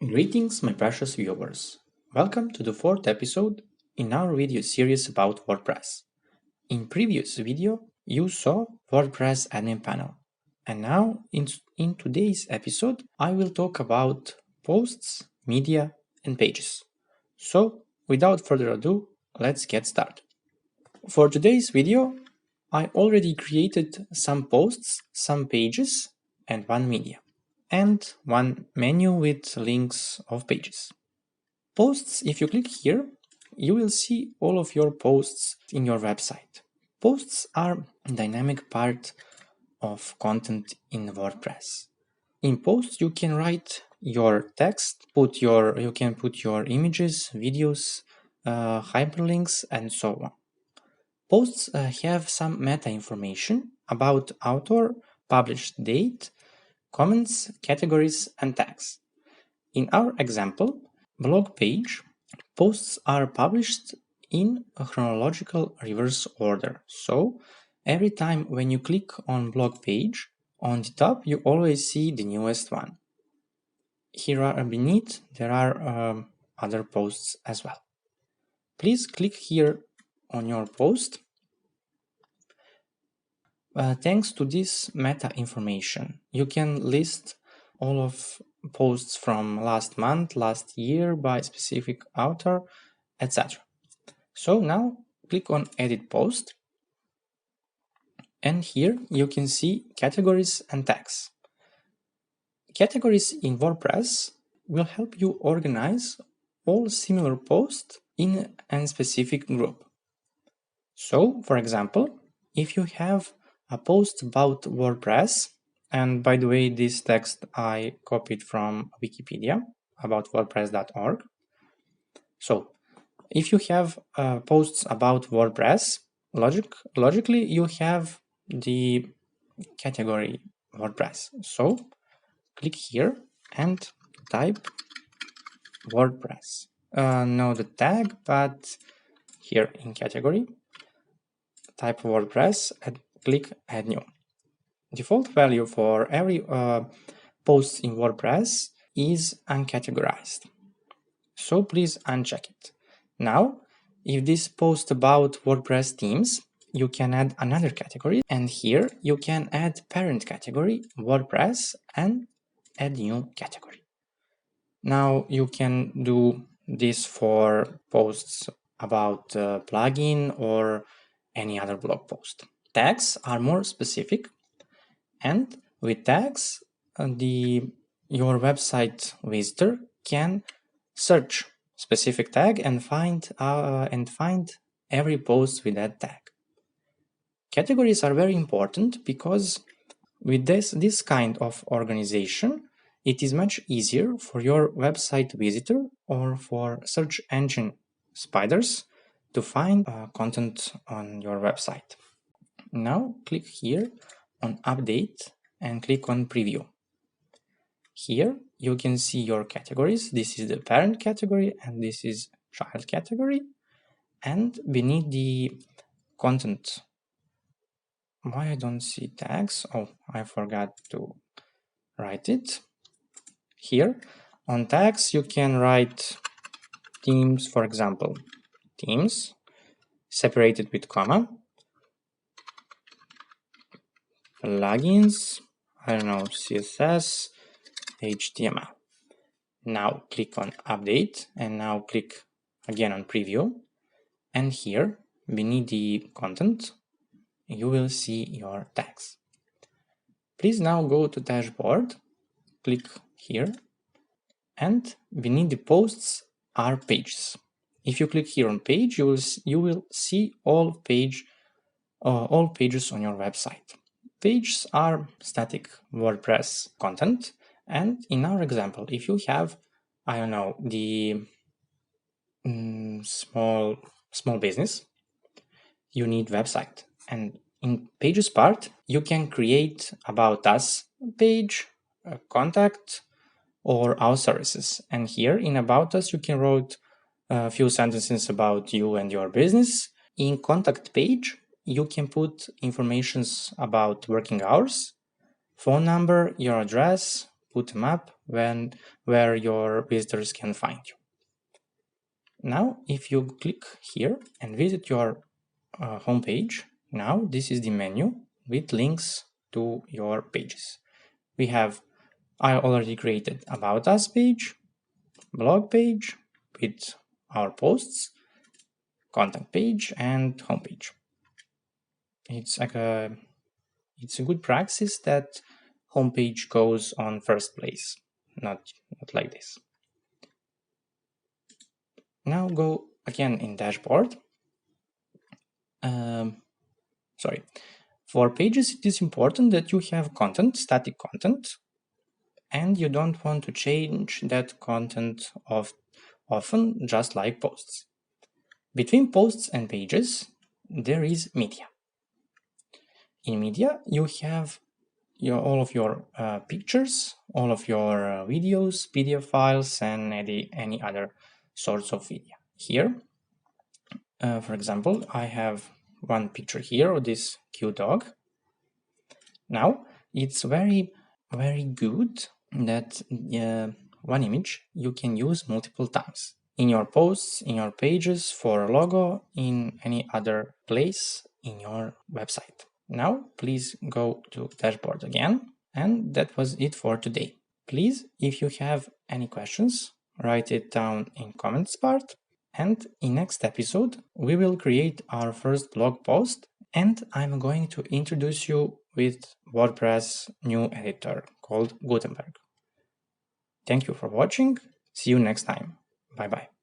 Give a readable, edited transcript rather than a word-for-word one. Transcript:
Greetings, my precious viewers. Welcome to the fourth episode in our video series about WordPress. In previous video, you saw WordPress admin panel. And now, in today's episode, I will talk about posts, media, and pages. So, without further ado, let's get started. For today's video, I already created some posts, some pages, and one media, and one menu with links of pages. Posts, if you click here, you will see all of your posts in your website. Posts are a dynamic part of content in WordPress. In posts, you can write your text, you can put your images, videos, hyperlinks, and so on. Posts have some meta information about author, published date, comments, categories, and tags. In our example, blog page, posts are published in a chronological reverse order. So every time when you click on blog page, on the top you always see the newest one. Here beneath there are other posts as well. Please click here on your post. Thanks to this meta information, you can list all of posts from last month, last year by specific author, etc. So now click on Edit Post, and here you can see categories and tags. Categories in WordPress will help you organize all similar posts in a specific group. So, for example, if you have a post about WordPress, and by the way, this text I copied from Wikipedia about WordPress.org. So, if you have posts about WordPress, logically you have the category WordPress. So, click here and type WordPress. No, the tag, but here in category, type WordPress and click Add New. Default value for every post in WordPress is uncategorized. So please uncheck it. Now, if this post about WordPress themes, you can add another category, and here you can add parent category WordPress and add new category. Now you can do this for posts about plugin or any other blog post. Tags are more specific, and with tags, your website visitor can search specific tag and find every post with that tag. Categories are very important because with this kind of organization, it is much easier for your website visitor or for search engine spiders to find content on your website. Now click here on Update and click on Preview. Here you can see your categories. This is the parent category and this is child category. And beneath the content, why I don't see tags? Oh, I forgot to write it. Here on tags you can write themes, for example, themes separated with comma, plugins, I don't know, CSS, HTML. Now click on Update and now click again on Preview, and here beneath the content you will see your tags. Please now go to Dashboard, click here, and beneath the posts are pages. If you click here on page, you will see all pages on your website. Pages are static WordPress content, and in our example, if you have, I don't know, the small business, you need website, and in pages part you can create about us page, contact, or our services. And here in about us you can write a few sentences about you and your business. In contact page you can put informations about working hours, phone number, your address, put a map where your visitors can find you. Now, if you click here and visit your homepage, now this is the menu with links to your pages. I already created About Us page, blog page with our posts, contact page, and homepage. It's a good practice that homepage goes on first place, not like this. Now go again in dashboard. For pages, it is important that you have content, static content, and you don't want to change that content often, just like posts. Between posts and pages, there is media. In media, you have all of your pictures, all of your videos, PDF files, and any other sorts of video. Here, for example, I have one picture here of this cute dog. Now, it's very, very good that one image you can use multiple times in your posts, in your pages, for a logo, in any other place in your website. Now, please go to dashboard again, and that was it for today. Please, if you have any questions, write it down in comments part, and in next episode we will create our first blog post, and I'm going to introduce you with WordPress new editor called Gutenberg. Thank you for watching. See you next time. Bye bye.